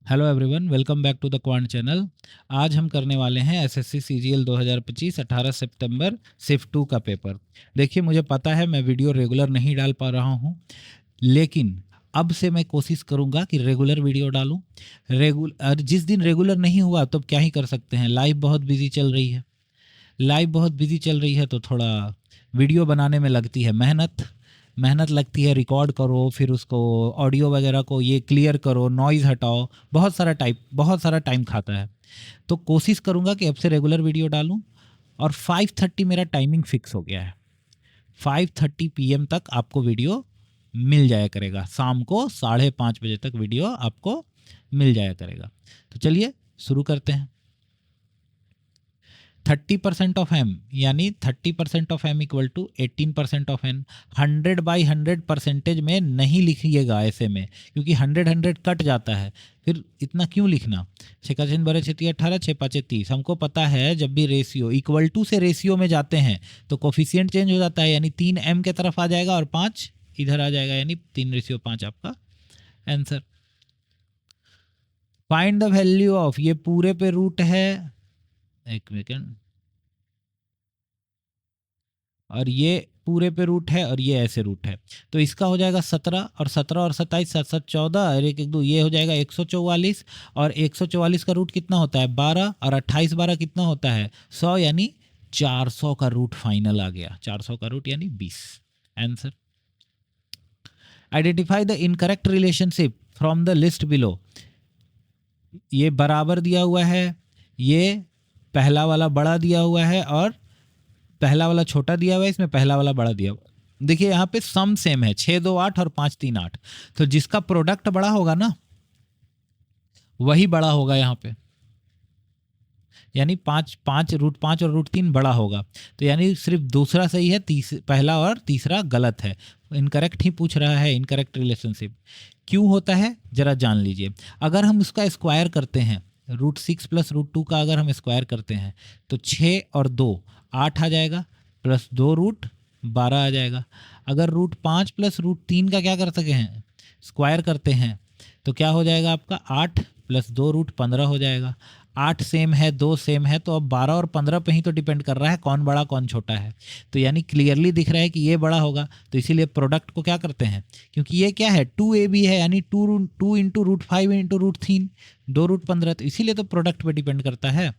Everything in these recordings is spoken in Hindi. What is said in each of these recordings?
Hello everyone, welcome back to the quant channel. आज हम करने वाले हैं एसएससी सीजीएल 2025 18 सितंबर सिफ्ट 2 का पेपर। देखिए, मुझे पता है मैं वीडियो रेगुलर नहीं डाल पा रहा हूं, लेकिन अब से मैं कोशिश करूंगा कि रेगुलर वीडियो डालूं। रेगुलर जिस दिन रेगुलर नहीं हुआ तो क्या ही कर सकते हैं, लाइफ बहुत बिजी चल रही है। लाइफ बहुत बिजी चल रही है तो थोड़ा वीडियो बनाने में लगती है मेहनत लगती है। रिकॉर्ड करो, फिर उसको ऑडियो वगैरह को ये क्लियर करो, नॉइज़ हटाओ, बहुत सारा टाइम खाता है। तो कोशिश करूँगा कि अब से रेगुलर वीडियो डालूँ। और 5:30 मेरा टाइमिंग फिक्स हो गया है। 5:30 PM तक आपको वीडियो मिल जाया करेगा। शाम को 5:30 बजे तक वीडियो आपको मिल जाया करेगा। तो चलिए शुरू करते हैं। 30% ऑफ एम यानी 30% of M equal to 18% of N. 100/100 percentage में नहीं लिखिएगा ऐसे में, क्योंकि 100 कट जाता है। फिर इतना क्यों लिखना। 6×3 = 18, 6×5 = 30। हमको पता है जब भी रेशियो इक्वल टू से रेशियो में जाते हैं तो कोफिशिएंट चेंज हो जाता है, यानी 3m के तरफ आ जाएगा और 5 इधर आ जाएगा, यानी 3:5 आपका answer. Find the value of, ये पूरे पे रूट है, एक सेकेंड, और ये पूरे पे रूट है और ये ऐसे रूट है। तो इसका हो जाएगा 17, और 17 और 27 7 7 14 और 1 1 2, ये हो जाएगा 144। और 144 का रूट कितना होता है 12, और 28 12 कितना होता है 100, यानी 400 का रूट फाइनल आ गया। 400 का रूट यानी 20 answer. Identify the incorrect relationship from the list below. ये बराबर दिया हुआ है, ये पहला वाला बड़ा दिया हुआ है और पहला वाला छोटा दिया हुआ है, इसमें पहला वाला बड़ा दिया हुआ है। देखिए यहाँ पे सम सेम है, 6 2 8 और 5 3 8। तो जिसका प्रोडक्ट बड़ा होगा ना वही बड़ा होगा यहाँ पे, यानी 5 रूट 5 और रूट 3 बड़ा होगा। तो यानी सिर्फ दूसरा सही है, पहला और तीसरा गलत है। इनकरेक्ट ही पूछ रहा है। इनकरेक्ट रिलेशनशिप क्यों होता है जरा जान लीजिए। अगर हम उसका स्क्वायर करते हैं, √6 + √2 का अगर हम स्क्वायर करते हैं तो 6 और 2 8 आ जाएगा, प्लस 2 रूट 12 आ जाएगा। अगर √5 + √3 का क्या कर सके हैं स्क्वायर करते हैं तो क्या हो जाएगा आपका 8 + 2 रूट 15 हो जाएगा। 8 सेम है, 2 सेम है, तो अब 12 और 15 पे ही तो डिपेंड कर रहा है कौन बड़ा कौन छोटा है। तो यानी क्लियरली दिख रहा है कि ये बड़ा होगा, तो इसीलिए प्रोडक्ट को क्या करते हैं, क्योंकि ये क्या है 2ab है, यानी 2 × √5 × √3 2 रूट 15, तो इसीलिए तो प्रोडक्ट पे डिपेंड करता है।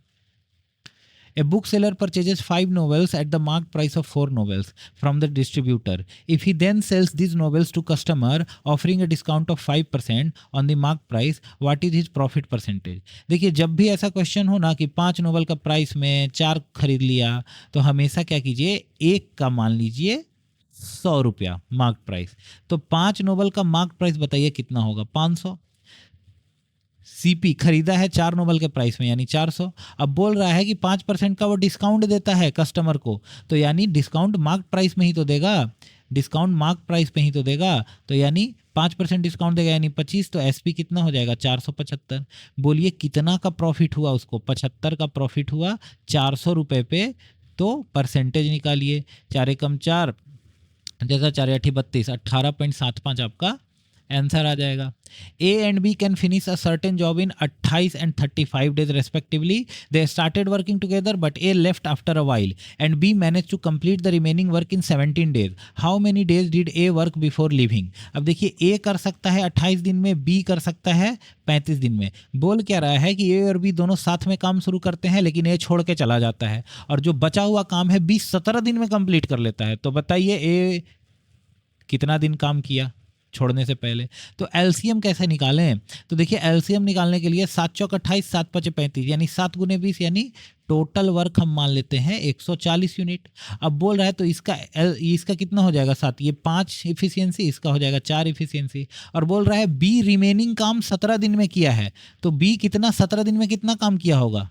A bookseller purchases 5 novels at the marked price of 4 novels from the distributor. If he then sells these novels to customer offering a discount of 5% on the marked price, what is his profit percentage? देखिए, जब भी ऐसा क्वेश्चन हो ना कि 5 नोवेल का प्राइस में 4 खरीद लिया, तो हमेशा क्या कीजिए, एक का मान लीजिए 100 रुपया मार्क प्राइस। तो 5 नोवेल का मार्क प्राइस बताइए कितना होगा 500। सीपी खरीदा है 4 नोबल के प्राइस में, यानी 400। अब बोल रहा है कि 5% का वो डिस्काउंट देता है कस्टमर को, तो यानी डिस्काउंट मार्क प्राइस में ही तो देगा, डिस्काउंट मार्क प्राइस पे ही तो देगा। तो यानी 5% डिस्काउंट देगा, यानी 25। तो एसपी कितना हो जाएगा 475। बोलिए कितना का प्रॉफिट हुआ उसको, 75 का प्रॉफिट हुआ 400 रुपये पे। तो परसेंटेज निकालिए, 4 एकम 4 जैसा 4 8 32, 18.75 आपका आंसर आ जाएगा। A and B can finish a certain job in 28 and 35 days respectively. They started working together, but A left after a while and B managed to complete the remaining work in 17 days. How many days did A work before leaving? अब देखिए, A कर सकता है 28 दिन में, B कर सकता है 35 दिन में। बोल क्या रहा है कि A और B दोनों साथ में काम शुरू करते हैं, लेकिन A छोड़ के चला जाता है, और जो बचा हुआ काम है B 17 दिन में कंप्लीट कर लेता है। तो बताइए A कितना दिन काम किया छोड़ने से पहले। तो एलसीएम कैसे निकालें, तो देखिए एलसीएम निकालने के लिए 7 चौक 28 7 5 35, यानी 7 × 20, यानी टोटल वर्क हम मान लेते हैं 140 यूनिट। अब बोल रहा है तो इसका कितना हो जाएगा 7, ये 5 इफिशियंसी, इसका हो जाएगा 4 इफिशियंसी। और बोल रहा है बी रिमेनिंग काम 17 दिन में किया है, तो बी कितना 17 दिन में कितना काम किया होगा,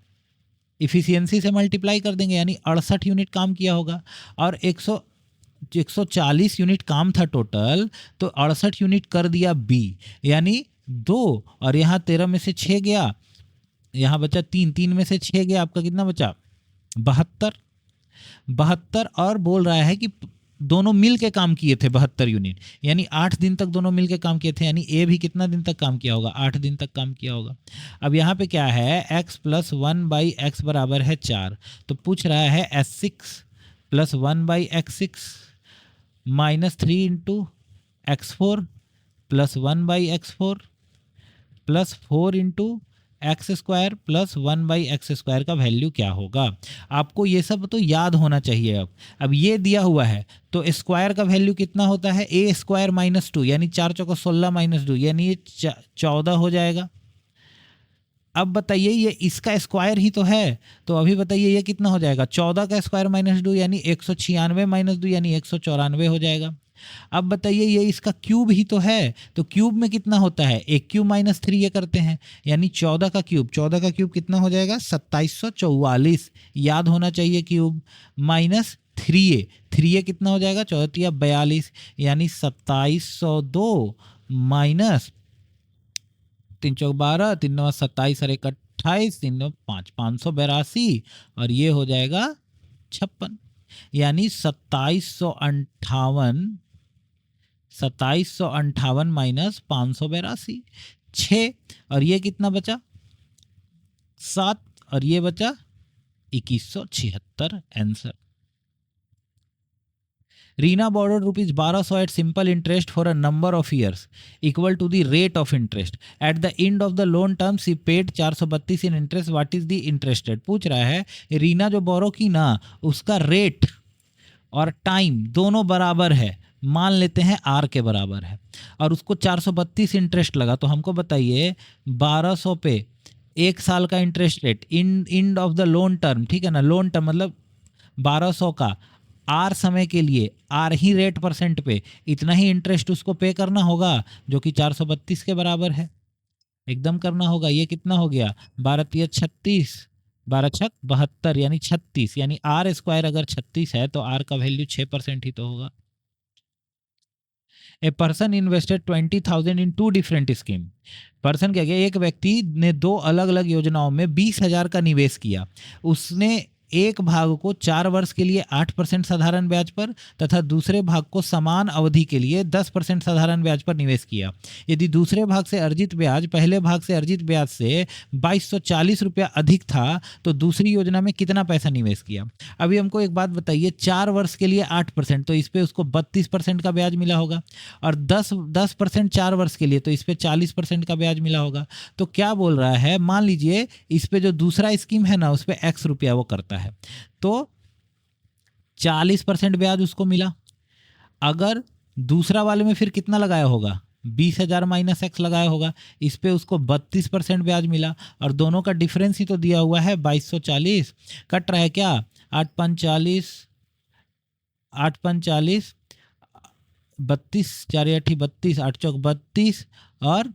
इफिशियंसी से मल्टीप्लाई कर देंगे, यानी 68 यूनिट काम किया होगा। और 140 यूनिट काम था टोटल, तो 68 यूनिट कर दिया बी, यानी 2, और यहाँ 13 में से 6 गया, यहाँ बचा 3, 3 में से 6 गया, आपका कितना बचा 72। और बोल रहा है कि दोनों मिल के काम किए थे 72 यूनिट, यानी 8 दिन तक दोनों मिल के काम किए थे, यानी ए भी कितना दिन तक काम किया होगा, 8 दिन तक काम किया होगा। अब यहाँ पे क्या है, x प्लस 1/x बराबर है 4, तो पूछ रहा है S6 plus 1/x6 minus 3 into x4 plus 1/x4 plus 4 into x square plus 1/x² का वैल्यू क्या होगा। आपको ये सब तो याद होना चाहिए। अब ये दिया हुआ है तो स्क्वायर का वैल्यू कितना होता है, a स्क्वायर माइनस 2, यानी 4 चौका 16 माइनस 2, यानी ये 14 हो जाएगा। अब बताइए ये इसका स्क्वायर ही तो है, तो अभी बताइए ये कितना हो जाएगा, 14 का स्क्वायर माइनस 2 यानी 196 माइनस 2 यानी 194 हो जाएगा। अब बताइए ये इसका क्यूब ही तो है, तो क्यूब में कितना होता है, एक क्यूब माइनस 3 ये करते हैं, यानी 14 का क्यूब कितना हो जाएगा, 2744, याद होना चाहिए क्यूब, माइनस 3a कितना हो जाएगा, 14 42, यानी 2702 माइनस 3 चौक 12, 3 9 27 और 1 28, 3 9 5, 582, और ये हो जाएगा 56, यानी 2758 माइनस 582 6, और ये कितना बचा 7, और ये बचा 2176 answer. Reena borrowed rupees 1200 at simple interest for a number of years equal to the rate of interest. At the end of the loan term she paid 432 in interest. What is the interest rate? पूछ रहा है रीना जो बोरो की ना उसका रेट और टाइम दोनों बराबर है, मान लेते हैं आर के बराबर है, और उसको 432 इंटरेस्ट लगा, तो हमको बताइए 1200 पे एक साल का interest rate end of the loan term, ठीक है ना, लोन टर्म मतलब 1200 का आर समय के लिए आर ही रेट परसेंट पे इतना ही इंटरेस्ट उसको पे करना होगा, जो कि 432 के बराबर है, एकदम करना होगा। ये कितना हो गया, 12 36, 12 छक 72, यानी 36, यानी आर स्क्वायर अगर 36 है तो आर का वैल्यू 6% ही तो होगा। A person invested 20,000 in 2 different scheme. Person क्या किया, एक व्यक्ति ने 2 अलग अलग योजनाओं में 20,000 का निवेश किया। उसने एक भाग को 4 वर्ष के लिए 8% साधारण ब्याज पर तथा दूसरे भाग को समान अवधि के लिए 10% साधारण ब्याज पर निवेश किया। यदि दूसरे भाग से अर्जित ब्याज पहले भाग से अर्जित ब्याज से 2240 रुपया अधिक था तो दूसरी योजना में कितना पैसा निवेश किया। अभी हमको एक बात बताइए, 4 वर्ष के लिए 8%, तो इस पर उसको 32% का ब्याज मिला होगा, और 10% 4 वर्ष के लिए, तो इस पर 40% का ब्याज मिला होगा। तो क्या बोल रहा है, मान लीजिए इस पे जो दूसरा स्कीम है ना उस पर x रुपया वो करता है, तो 40% ब्याज उसको मिला। अगर दूसरा वाले में फिर कितना लगाया होगा, 20,000 माइनस x लगाया होगा, इस पे उसको 32% ब्याज मिला, और दोनों का डिफरेंस ही तो दिया हुआ है 2240, कट रहा है क्या, 8 5 40, 8 5 40, 32, 4 8 32, 8 चौक 32, और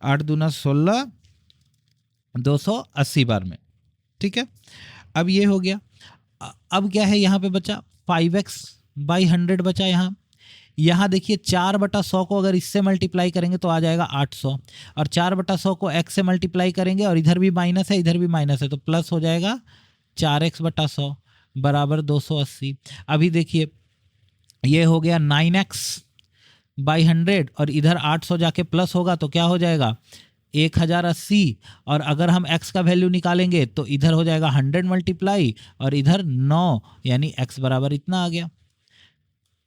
8 दूना 16, 280 बार में, ठीक है। अब ये हो गया। अब क्या है यहाँ पे बचा 5x/100 बचा। यहाँ देखिए 4/100 को अगर इससे मल्टीप्लाई करेंगे तो आ जाएगा 800, और 4/100 को x से मल्टीप्लाई करेंगे, और इधर भी माइनस है इधर भी माइनस है, तो प्लस हो जाएगा 4x/100 बराबर 280। अभी देखिए ये हो गया 9x/100, और इधर 800 जाके प्लस होगा तो क्या हो जाएगा 1080, और अगर हम x का वैल्यू निकालेंगे तो इधर हो जाएगा 100 मल्टीप्लाई और इधर 9, यानी x बराबर इतना आ गया।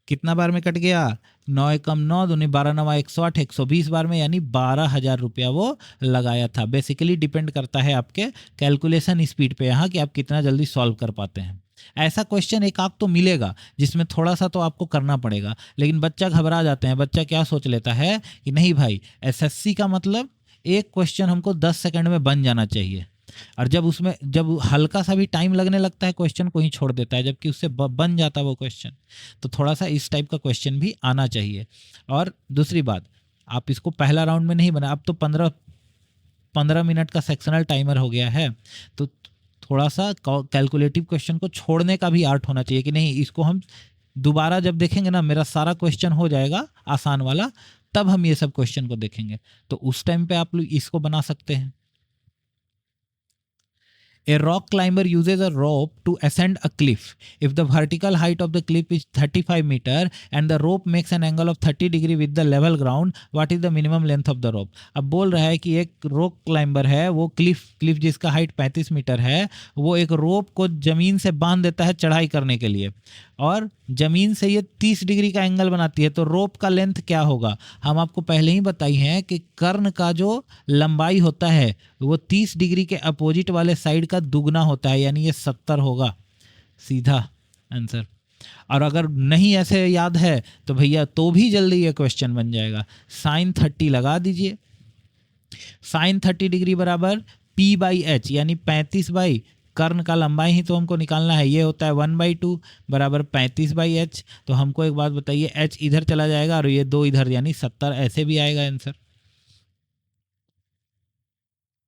कितना बार में कट गया, 9 एकम 9 दूनी 12 9 108, 120 बार में, यानी 12,000 रुपया वो लगाया था। बेसिकली डिपेंड करता है आपके कैलकुलेशन स्पीड पे यहाँ कि आप कितना जल्दी सॉल्व कर पाते हैं। ऐसा क्वेश्चन एक आध तो मिलेगा जिसमें थोड़ा सा तो आपको करना पड़ेगा, लेकिन बच्चा घबरा जाते हैं। बच्चा क्या सोच लेता है कि नहीं भाई एसएससी का मतलब एक क्वेश्चन हमको 10 सेकंड में बन जाना चाहिए, और जब हल्का सा भी टाइम लगने लगता है क्वेश्चन को ही छोड़ देता है, जबकि उससे बन जाता है वो क्वेश्चन। तो थोड़ा सा इस टाइप का क्वेश्चन भी आना चाहिए। और दूसरी बात, आप इसको पहला राउंड में नहीं बना, अब तो 15 मिनट का सेक्शनल टाइमर हो गया है, तो थोड़ा सा कैलकुलेटिव क्वेश्चन को छोड़ने का भी आर्ट होना चाहिए कि नहीं, इसको हम दोबारा जब देखेंगे ना मेरा सारा क्वेश्चन हो जाएगा आसान वाला, तब हम ये सब क्वेश्चन को देखेंगे, तो उस टाइम पे आप लोग इसको बना सकते हैं। A rock climber uses a rope to ascend a cliff. If the vertical height of the cliff is 35 meter and the rope makes an angle of 30 degree with the level ground, what is the minimum length of the rope? अब बोल रहा है कि एक रॉक क्लाइंबर है, वो क्लिफ जिसका हाइट 35 मीटर है, वो एक रोप को जमीन से बांध देता है चढ़ाई करने के लिए, और जमीन से ये 30 डिग्री का एंगल बनाती है, तो रोप का लेंथ क्या होगा? हम आपको पहले ही बताई हैं कि कर्ण का जो लंबाई होता है वो 30 डिग्री के अपोजिट वाले साइड का दुगना होता है, यानी ये 70 होगा, सीधा आंसर। और अगर नहीं ऐसे याद है तो भैया तो भी जल्दी ये क्वेश्चन बन जाएगा। साइन 30 लगा दीजिए। साइन 30 डिग्री बराबर p/h, यानी 35 बाई कर्ण का लंबाई ही तो हमको निकालना है, ये होता है 1/2 बराबर 35/h। तो हमको एक बात बताइए, h इधर चला जाएगा और ये 2 इधर, यानी 70 ऐसे भी आएगा answer.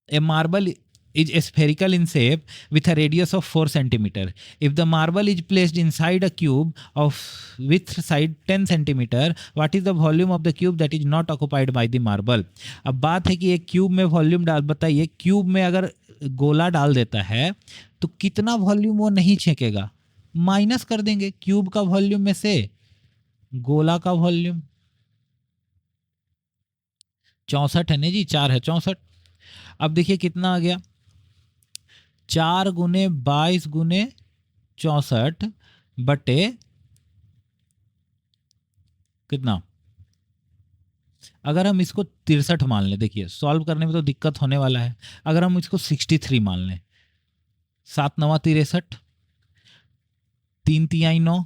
A marble is spherical in shape with a radius of 4 centimeter. If the marble is placed inside a cube of width side 10 centimeter, what is the volume of the cube that is not occupied by the marble? अब बात है कि एक क्यूब में वॉल्यूम डाल, बताइए क्यूब में अगर गोला डाल देता है तो कितना वॉल्यूम वो नहीं छेकेगा? माइनस कर देंगे क्यूब का वॉल्यूम में से गोला का वॉल्यूम। 64 है ना जी, 4 है 64। अब देखिए कितना आ गया, 4 गुने 22 गुने 64 बटे कितना? अगर हम इसको 63 मान लें, देखिए सॉल्व करने में तो दिक्कत होने वाला है, अगर हम इसको 63 मान लें, 7 9 63, 3 3 9,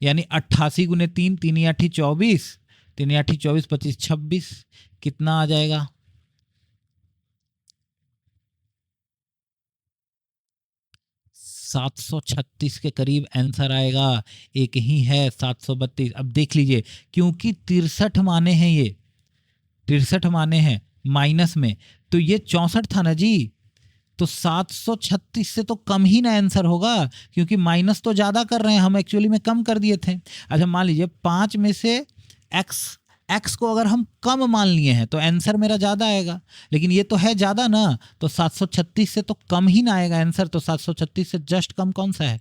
यानी 88 गुने 3, 3 8 24, 3 8 24, 25 26, कितना आ जाएगा? 736 के करीब आंसर आएगा। एक ही है 732। अब देख लीजिए, क्योंकि 63 माने हैं, ये 63 माने हैं माइनस में, तो ये 64 था ना जी, तो 736 से तो कम ही ना आंसर होगा, क्योंकि माइनस तो ज्यादा कर रहे हैं हम, एक्चुअली में कम कर दिए थे। अच्छा मान लीजिए 5 में से x को अगर हम कम मान लिए हैं तो आंसर मेरा ज़्यादा आएगा, लेकिन ये तो है ज़्यादा ना, तो 736 से तो कम ही ना आएगा आंसर। तो 736 से जस्ट कम कौन सा है?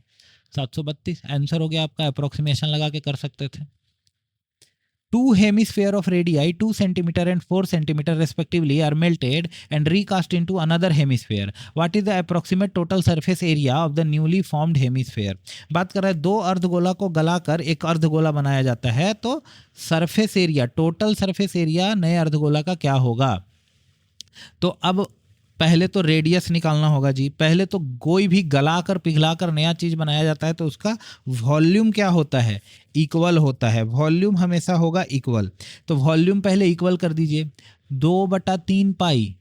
732 आंसर हो गया आपका। अप्रोक्सीमेशन लगा के कर सकते थे। 2 hemisphere of radii 2 centimeter and 4 centimeter respectively are melted and recast into another hemisphere. What is the approximate total surface area of the newly formed hemisphere? बात कर रहे हैं 2 अर्धगोला को गलाकर एक अर्धगोला बनाया जाता है, तो surface area, total surface area नए अर्धगोला का क्या होगा? तो अब पहले तो रेडियस निकालना होगा जी। पहले तो कोई भी गलाकर पिघलाकर नया चीज बनाया जाता है तो उसका वॉल्यूम क्या होता है? इक्वल होता है। वॉल्यूम हमेशा होगा इक्वल। तो वॉल्यूम पहले इक्वल कर दीजिए, 2/3 पाई,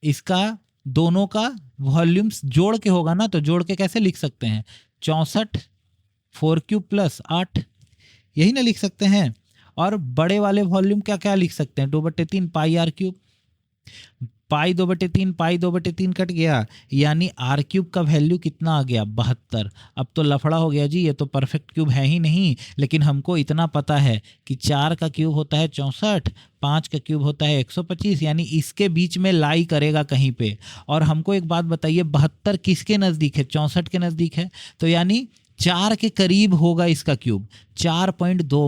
इसका दोनों का वॉल्यूम जोड़ के होगा ना, तो जोड़ के कैसे लिख सकते हैं? 64 4³ + 8, यही ना लिख सकते हैं। और बड़े वाले वॉल्यूम क्या क्या लिख सकते हैं? 2/3 πr³, पाई 2/3, पाई 2/3 कट गया, यानी r³ का वैल्यू कितना आ गया? 72। अब तो लफड़ा हो गया जी, ये तो परफेक्ट क्यूब है ही नहीं, लेकिन हमको इतना पता है कि 4 का क्यूब होता है 64, 5 का क्यूब होता है 125, यानी इसके बीच में लाई करेगा कहीं पे। और हमको एक बात बताइए, 72 किसके नज़दीक है? 64 के नज़दीक है, तो यानी 4 के करीब होगा इसका क्यूब। 4.2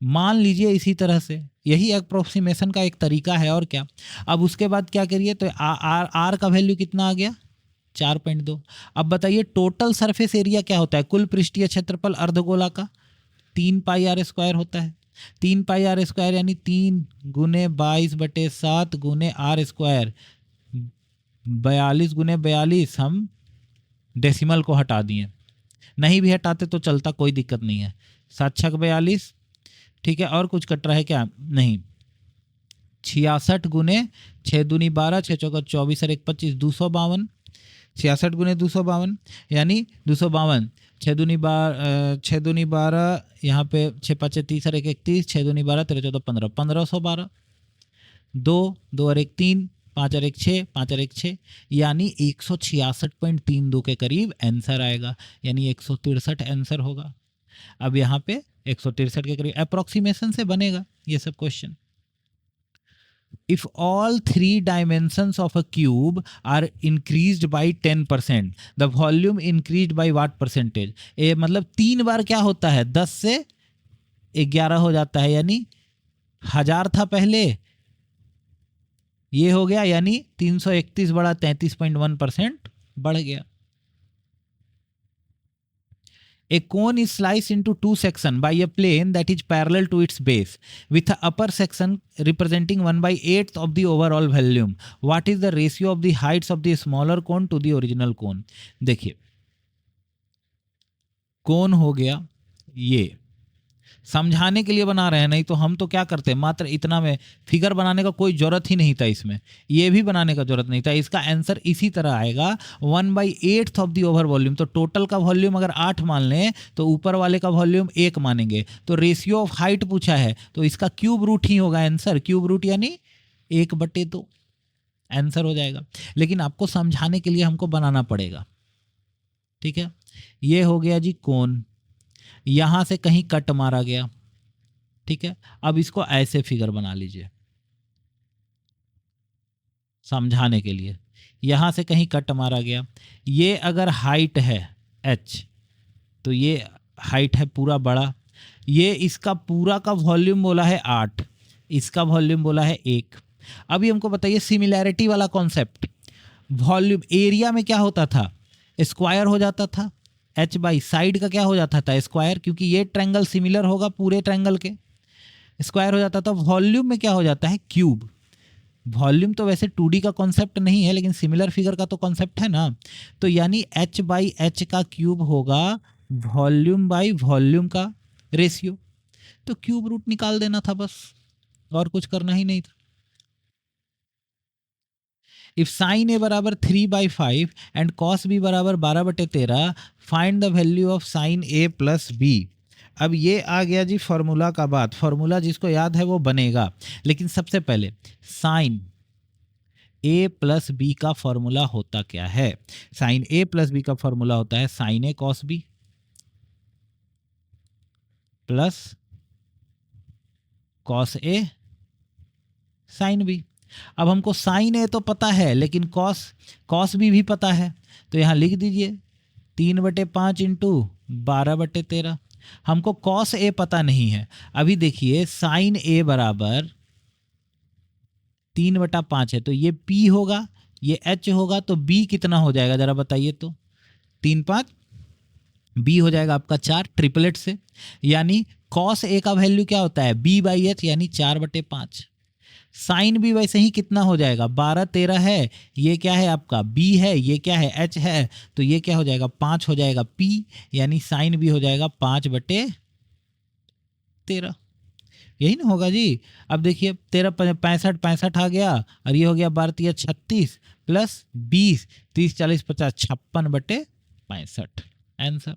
मान लीजिए इसी तरह से, यही अप्रोक्सीमेशन का एक तरीका है और क्या। अब उसके बाद क्या करिए, तो आर का वैल्यू कितना आ गया? 4.2। अब बताइए टोटल सरफेस एरिया क्या होता है? कुल पृष्ठीय क्षेत्रफल अर्धगोला का 3 πr² होता है। 3 πr² यानी 3 गुने 22/7 गुने r², 42 गुने 42। हम डेसिमल को हटा दिए, नहीं भी हटाते तो चलता, कोई दिक्कत नहीं है। 7 6 42, ठीक है। और कुछ कट रहा है क्या? नहीं। 66 गुने 6 दूनी 12, 6 चौका 24 और 1 25, 252। 66 गुने 252 यानी 252। 6 दूनी 12, यहाँ पे 6 5 30 और 1 31, 6 दूनी 12, 13 14 15, 1512। 2 2 और 1 3, 5 और 1 6, 5 और 1 6, यानी 166.32 के करीब आंसर आएगा, यानी 163 आंसर होगा। अब यहाँ पे 163 के करीब अप्रोक्सीमेशन से बनेगा ये सब question. if all three dimensions of a cube are increased by 10%, the volume increased by what percentage? ये मतलब 3 बार क्या होता है, 10 से 11 हो जाता है, यानी 1000 था पहले, ये हो गया, यानी 331 बढ़ा 33.1% बढ़ गया. A cone is sliced into two sections by a plane that is parallel to its base, with the upper section representing 1/8 of the overall volume. What is the ratio of the heights of the smaller cone to the original cone? देखिए, कोन हो गया, ये समझाने के लिए बना रहे हैं, नहीं तो हम तो क्या करते हैं, मात्र इतना में फिगर बनाने का कोई जरूरत ही नहीं था, इसमें ये भी बनाने का जरूरत नहीं था. इसका आंसर इसी तरह आएगा 1/8 ऑफ द ओवर वॉल्यूम. तो टोटल का वॉल्यूम अगर 8 मान लें तो ऊपर वाले का वॉल्यूम 1 मानेंगे. तो रेशियो ऑफ हाइट पूछा है तो इसका क्यूब रूट ही होगा आंसर. क्यूब रूट यानी 1/2 आंसर हो जाएगा. लेकिन आपको समझाने के लिए हमको बनाना पड़ेगा. ठीक है, ये हो गया जी कोन, यहां से कहीं कट मारा गया. ठीक है, अब इसको ऐसे फिगर बना लीजिए समझाने के लिए. यहां से कहीं कट मारा गया, ये अगर हाइट है h तो ये हाइट है पूरा बड़ा, ये इसका पूरा का वॉल्यूम बोला है 8, इसका वॉल्यूम बोला है 1. अभी हमको बताइए सिमिलैरिटी वाला कॉन्सेप्ट. वॉल्यूम एरिया में क्या होता था, स्क्वायर हो जाता था, h बाई साइड का क्या हो जाता था स्क्वायर, क्योंकि ये ट्रायंगल सिमिलर होगा पूरे ट्रायंगल के, स्क्वायर हो जाता था. वॉल्यूम में क्या हो जाता है क्यूब. वॉल्यूम तो वैसे 2D का कॉन्सेप्ट नहीं है, लेकिन सिमिलर फिगर का तो कॉन्सेप्ट है ना. तो यानी h बाई एच का क्यूब होगा वॉल्यूम बाई वॉल्यूम का रेशियो. तो क्यूब रूट निकाल देना था बस, और कुछ करना ही नहीं था. इफ साइन ए बराबर 3/5 एंड कॉस बी बराबर 12/13, find the value of sine A plus B. अब ये आ गया जी फॉर्मूला का बात. फॉर्मूला जिसको याद है वो बनेगा, लेकिन सबसे पहले साइन ए प्लस बी का फॉर्मूला होता क्या है. साइन ए प्लस बी का फॉर्मूला होता है sign A cos B plus cos A sine B. अब हमको साइन ए तो पता है, लेकिन कॉस बी भी पता है, तो यहां लिख दीजिए 3/5 इंटू 12/13. हमको कॉस ए पता नहीं है. अभी देखिए साइन ए बराबर 3/5 है, तो ये पी होगा, ये एच होगा, तो बी कितना हो जाएगा जरा बताइए. तो 3 5 बी हो जाएगा आपका 4 ट्रिपलेट से. यानी कॉस ए का वैल्यू क्या होता है b/h, यानी 4/5. साइन भी वैसे ही कितना हो जाएगा 12/13 है, ये क्या है आपका b है, ये क्या है h है, तो ये क्या हो जाएगा 5 हो जाएगा p, यानी साइन भी हो जाएगा 5/13. यही ना होगा जी. अब देखिए 13 65 आ गया, और ये हो गया 12 36 plus 20 30 40 50 56/65 answer.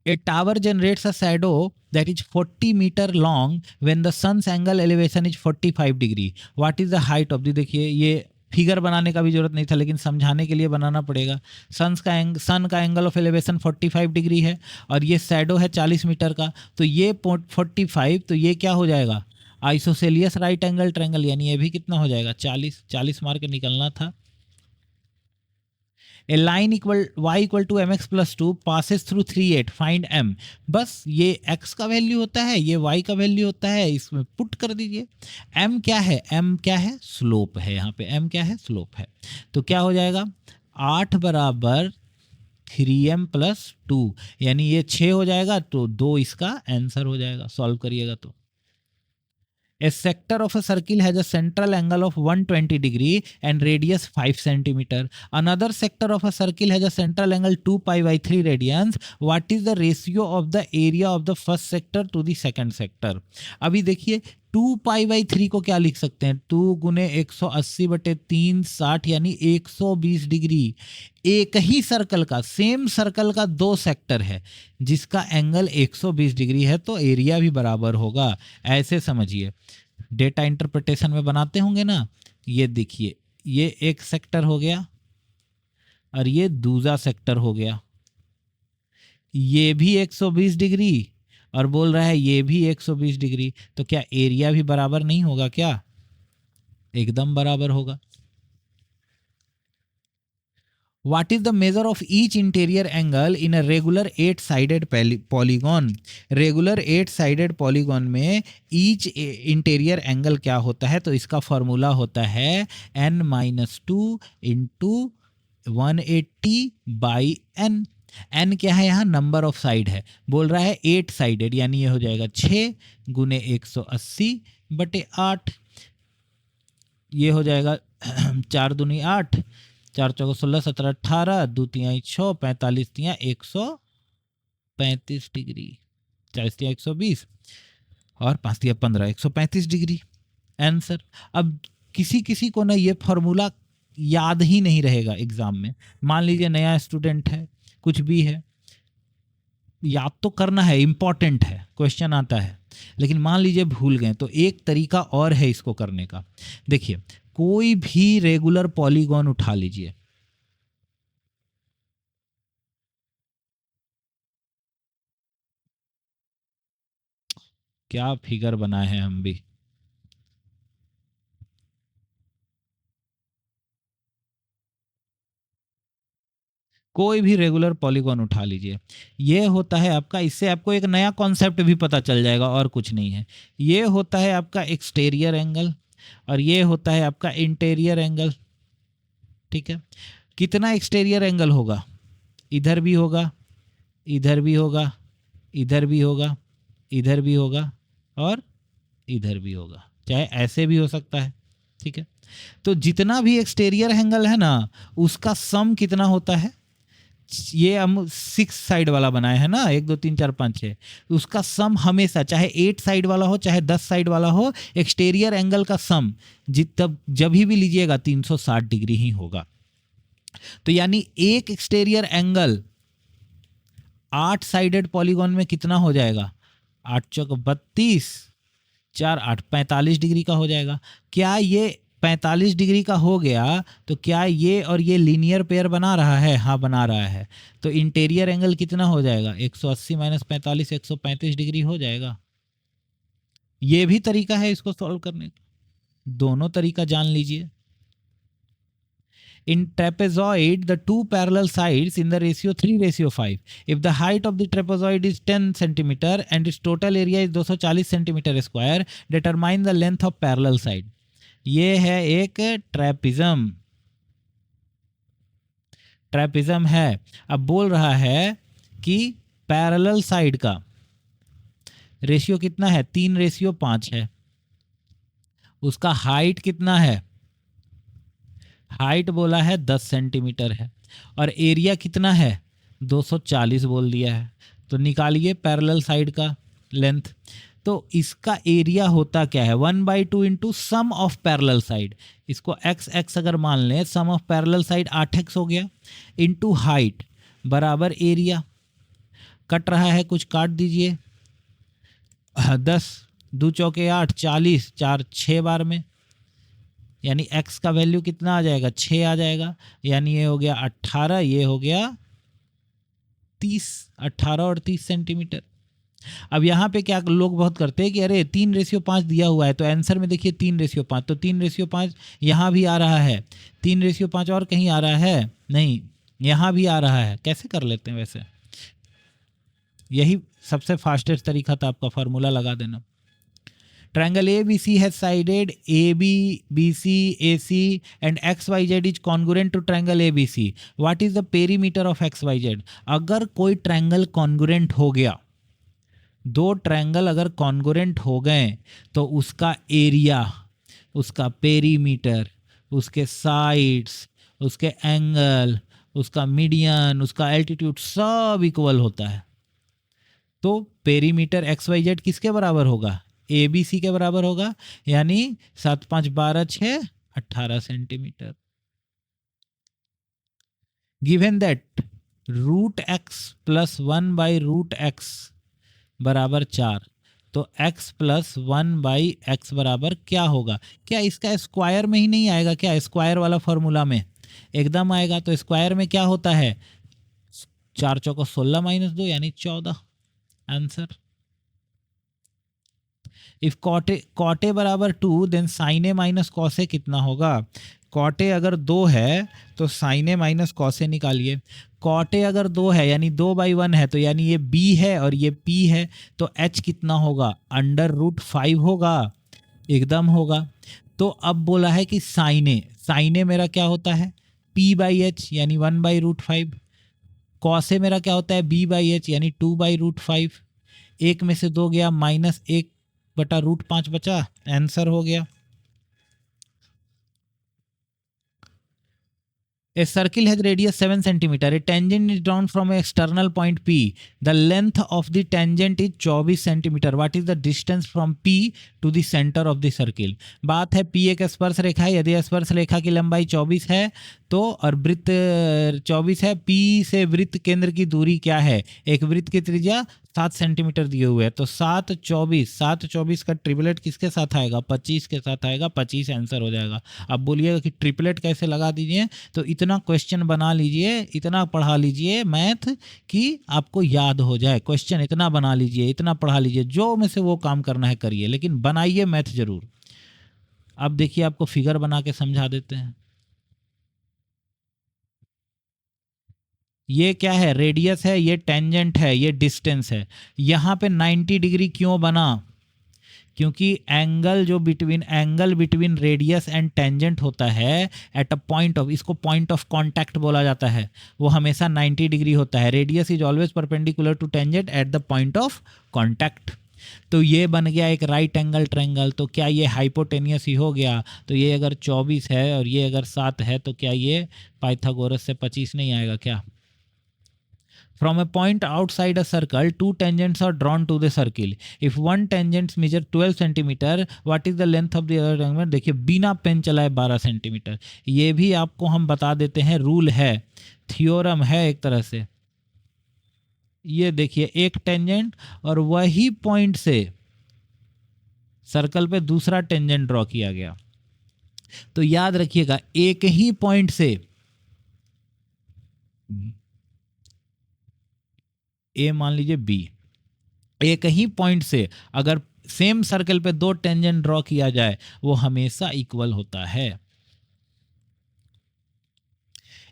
A tower generates a shadow that is 40 meter long when the sun's angle elevation is 45 degree. What is the height of the, देखिए ये फिगर बनाने का भी जरूरत नहीं था, लेकिन समझाने के लिए बनाना पड़ेगा. सन का एंगल ऑफ एलिवेशन 45 डिग्री है, और ये शैडो है 40 मीटर का, तो ये 45, तो ये क्या हो जाएगा आइसोसेलियस राइट एंगल ट्रायंगल, यानी ये भी कितना हो जाएगा 40 मार के निकलना था. A line y equal to mx plus 2 passes through 3 8, find m. बस ये x का वैल्यू होता है, ये y का वैल्यू होता है, इसमें पुट कर दीजिए. m क्या है, m क्या है स्लोप है, यहाँ पे m क्या है स्लोप है. तो क्या हो जाएगा 8 बराबर 3m प्लस 2, यानी ये 6 हो जाएगा, तो 2 इसका आंसर हो जाएगा. सॉल्व करिएगा तो A sector of a circle has a central angle of 120 degree and radius 5 centimeter. Another sector of a circle has a central angle 2 pi/3 radians. What is the ratio of the area of the first sector to the second sector? अभी देखिए 2 pi/3 को क्या लिख सकते हैं, 2 गुने 180/3 60, यानी 120 डिग्री. एक ही सर्कल का, सेम सर्कल का 2 सेक्टर है जिसका एंगल 120 डिग्री है, तो एरिया भी बराबर होगा. ऐसे समझिए, डेटा इंटरप्रिटेशन में बनाते होंगे ना. ये देखिए ये एक सेक्टर हो गया और ये दूसरा सेक्टर हो गया, ये भी 120 डिग्री और बोल रहा है ये भी 120 डिग्री, तो क्या एरिया भी बराबर नहीं होगा क्या? एकदम बराबर होगा। What is the measure of each interior angle in a regular 8-sided polygon? Regular 8-sided polygon में each interior angle क्या होता है? तो इसका फॉर्मूला होता है n-2 इंटू 180/n। n क्या है यहाँ? नंबर ऑफ साइड है। बोल रहा है 8-sided, यानी ये हो जाएगा 6 गुने 180/8। ये हो जाएगा 4 दूनी 8, 4 चौको 16, 17 18, 2 तिहाई 6, 45 तिहाई 135 डिग्री, 40 तिहाई 120 और 5 तिहाई 15, 135 डिग्री आंसर। अब किसी किसी को ना ये फॉर्मूला याद ही नहीं रहेगा एग्जाम में। मान लीजिए नया स्टूडेंट है, कुछ भी है, याद तो करना है, इंपॉर्टेंट है, क्वेश्चन आता है, लेकिन मान लीजिए भूल गए, तो एक तरीका और है इसको करने का। देखिए, कोई भी रेगुलर पॉलीगॉन उठा लीजिए, क्या फिगर बनाए हैं हम भी। कोई भी रेगुलर पॉलीगॉन उठा लीजिए, ये होता है आपका, इससे आपको एक नया कॉन्सेप्ट भी पता चल जाएगा और कुछ नहीं है। ये होता है आपका एक्सटीरियर एंगल और ये होता है आपका इंटीरियर एंगल। ठीक है, कितना एक्सटीरियर एंगल होगा? इधर भी होगा, इधर भी होगा, इधर भी होगा, इधर भी होगा और इधर भी होगा, चाहे ऐसे भी हो सकता है। ठीक है, तो जितना भी एक्सटीरियर एंगल है ना, उसका सम कितना होता है? ये हम 6 साइड वाला बनाए हैं ना, 1 2 3 4 5 6, उसका सम हमेशा, चाहे 8 साइड वाला हो चाहे 10 साइड वाला हो, एक्सटीरियर एंगल का सम जब भी लीजिएगा 360 डिग्री ही होगा। तो यानी एक एक्सटीरियर एंगल 8 साइडेड पॉलीगॉन में कितना हो जाएगा? 8 चौक 32, 4 8 45 डिग्री का हो जाएगा। क्या ये 45 डिग्री का हो गया तो क्या ये और ये लीनियर पेयर बना रहा है? हाँ, बना रहा है। तो इंटीरियर एंगल कितना हो जाएगा? 180 माइनस 45, 135 डिग्री हो जाएगा। ये भी तरीका है इसको सॉल्व करने का, दोनों तरीका जान लीजिए। In trapezoid, the two parallel sides in the ratio 3:5. If the height of the trapezoid is 10 centimeter and its total area is 240 centimeter square, determine the length of parallel side. ये है एक ट्रेपिज्म, ट्रेपिज्म है। अब बोल रहा है कि पैरेलल साइड का रेशियो कितना है? 3:5 है। उसका हाइट कितना है? हाइट बोला है 10 सेंटीमीटर है और एरिया कितना है? 240 बोल दिया है। तो निकालिए पैरेलल साइड का लेंथ। तो इसका एरिया होता क्या है? 1/2 into sum of parallel side. इसको x अगर मान लें, सम ऑफ पैरेलल साइड 8x हो गया, इंटू हाइट बराबर एरिया। कट रहा है, कुछ काट दीजिए। 10 2 चौके 8, 40, 4 6 बार में, यानी x का वैल्यू कितना आ जाएगा? 6 आ जाएगा। यानी ये हो गया 18, ये हो गया 30, 18 और 30 सेंटीमीटर। अब यहाँ पे क्या लोग बहुत करते हैं कि अरे 3:5 दिया हुआ है, तो आंसर में देखिए 3:5, तो 3:5 यहाँ भी आ रहा है, 3:5 और कहीं आ रहा है नहीं, यहाँ भी आ रहा है। कैसे कर लेते हैं वैसे? यही सबसे फास्टेस्ट तरीका था आपका, फार्मूला लगा देना। Triangle ABC has sided AB, BC, AC and XYZ is congruent to triangle ABC. What is the perimeter of XYZ? अगर कोई ट्रायंगल कॉन्ग्रुएंट हो गया, दो ट्रायंगल अगर कॉन्ग्रुएंट हो गए, तो उसका एरिया, उसका पेरीमीटर, उसके साइड्स, उसके एंगल, उसका मीडियन, उसका एल्टीट्यूड सब इक्वल होता है। तो पेरीमीटर XYZ किसके बराबर होगा? ABC के बराबर होगा, यानी 7 5 12 6 18 centimetre. Given that √x + 1/√x बराबर 4, तो x + 1/x बराबर क्या होगा? क्या इसका स्क्वायर में ही नहीं आएगा क्या? स्क्वायर वाला फॉर्मूला में एकदम आएगा। तो स्क्वायर में क्या होता है? 4 चौको 16 - 2 यानी 14 आंसर। इफ कॉट ए बराबर 2 then sine A minus cos A कितना होगा? कॉट ए अगर 2 है तो sine A minus cos A निकालिए। कॉट ए अगर 2 है यानी 2/1 है, तो यानी ये b है और ये p है, तो h कितना होगा? √5 होगा, एकदम होगा। तो अब बोला है कि साइन ए मेरा क्या होता है? p/h यानी 1/√5। कॉस ए मेरा क्या होता है? b/h यानी 2/√5। एक में से 2 गया, -1/√5 बचा, आंसर हो गया। A circle has radius 7 centimeter. A tangent is drawn from an external point P. The length of the tangent is 24 centimeter. What is the distance from P to the center of the circle? बात है P एक स्पर्श रेखा है, यदि स्पर्श रेखा की लंबाई 24 है तो और वृत्त 24 है, P से वृत्त केंद्र की दूरी क्या है? एक वृत्त की त्रिज्या 7 सेंटीमीटर दिए हुए है, तो 7/24 का ट्रिपलेट किसके साथ आएगा? 25 के साथ आएगा, 25 आंसर हो जाएगा। अब बोलिएगा कि ट्रिपलेट कैसे लगा दीजिए, तो इतना क्वेश्चन बना लीजिए, इतना पढ़ा लीजिए मैथ कि आपको याद हो जाए। क्वेश्चन इतना बना लीजिए, इतना पढ़ा लीजिए, जो में से वो काम करना है करिए, लेकिन बनाइए मैथ जरूर। अब देखिए आपको फिगर बना के समझा देते हैं। ये क्या है? रेडियस है, ये टेंजेंट है, ये डिस्टेंस है। यहाँ पे 90 डिग्री क्यों बना? क्योंकि angle between radius and tangent होता है एट अ पॉइंट ऑफ, इसको पॉइंट ऑफ कांटेक्ट बोला जाता है, वो हमेशा 90 डिग्री होता है। Radius is always perpendicular to tangent at the point of contact. तो ये बन गया एक राइट एंगल ट्रायंगल। तो क्या ये हाइपोटेनियस ही हो गया? तो ये अगर 24 है और ये अगर 7 है, तो क्या ये पाइथागोरस से 25 नहीं आएगा क्या? From a point outside a circle, two tangents are drawn to the circle. If one tangent measures 12 centimeter, what is the length of the other tangent? देखिए बिना पेन चलाए 12 सेंटीमीटर। ये भी आपको हम बता देते हैं, रूल है, थियोरम है एक तरह से। ये देखिए एक टेंजेंट और वही पॉइंट से सर्कल पे दूसरा टेंजेंट ड्रॉ किया गया। तो याद रखिएगा एक ही पॉइंट से ए मान लीजिए बी, एक ही पॉइंट से अगर सेम सर्कल पे 2 टेंजेंट ड्रॉ किया जाए वो हमेशा इक्वल होता है।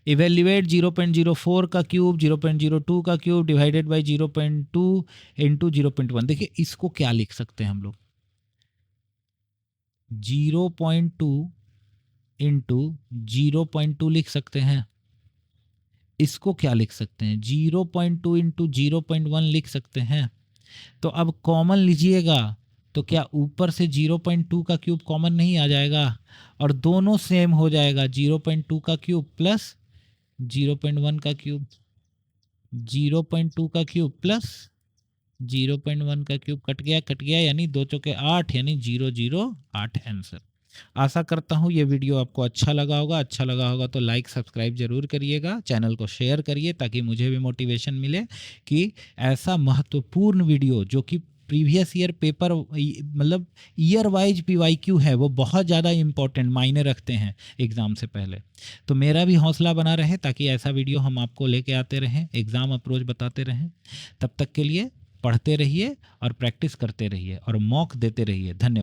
इवेल्युएट 0.04 का क्यूब 0.02 का क्यूब डिवाइडेड बाय 0.2 इंटू 0.1। देखिए इसको क्या लिख सकते हैं हम लोग? 0.2 इंटू 0.2 लिख सकते हैं। इसको क्या लिख सकते हैं? 0.2 इंटू 0.1 लिख सकते हैं। तो अब कॉमन लीजिएगा तो क्या ऊपर से 0.2 का क्यूब कॉमन नहीं आ जाएगा? और दोनों सेम हो जाएगा, 0.2 का क्यूब प्लस 0.1 का क्यूब, 0.2 का क्यूब प्लस 0.1 का क्यूब, कट गया यानी 2 चौके 8 यानी 008 आंसर। आशा करता हूँ ये वीडियो आपको अच्छा लगा होगा तो लाइक सब्सक्राइब जरूर करिएगा, चैनल को शेयर करिए ताकि मुझे भी मोटिवेशन मिले कि ऐसा महत्वपूर्ण वीडियो जो कि प्रीवियस ईयर पेपर मतलब ईयर वाइज PYQ है, वो बहुत ज़्यादा इम्पोर्टेंट मायने रखते हैं एग्ज़ाम से पहले। तो मेरा भी हौसला बना रहे ताकि ऐसा वीडियो हम आपको लेके आते रहें, एग्ज़ाम अप्रोच बताते रहें। तब तक के लिए पढ़ते रहिए और प्रैक्टिस करते रहिए और मॉक देते रहिए। धन्यवाद।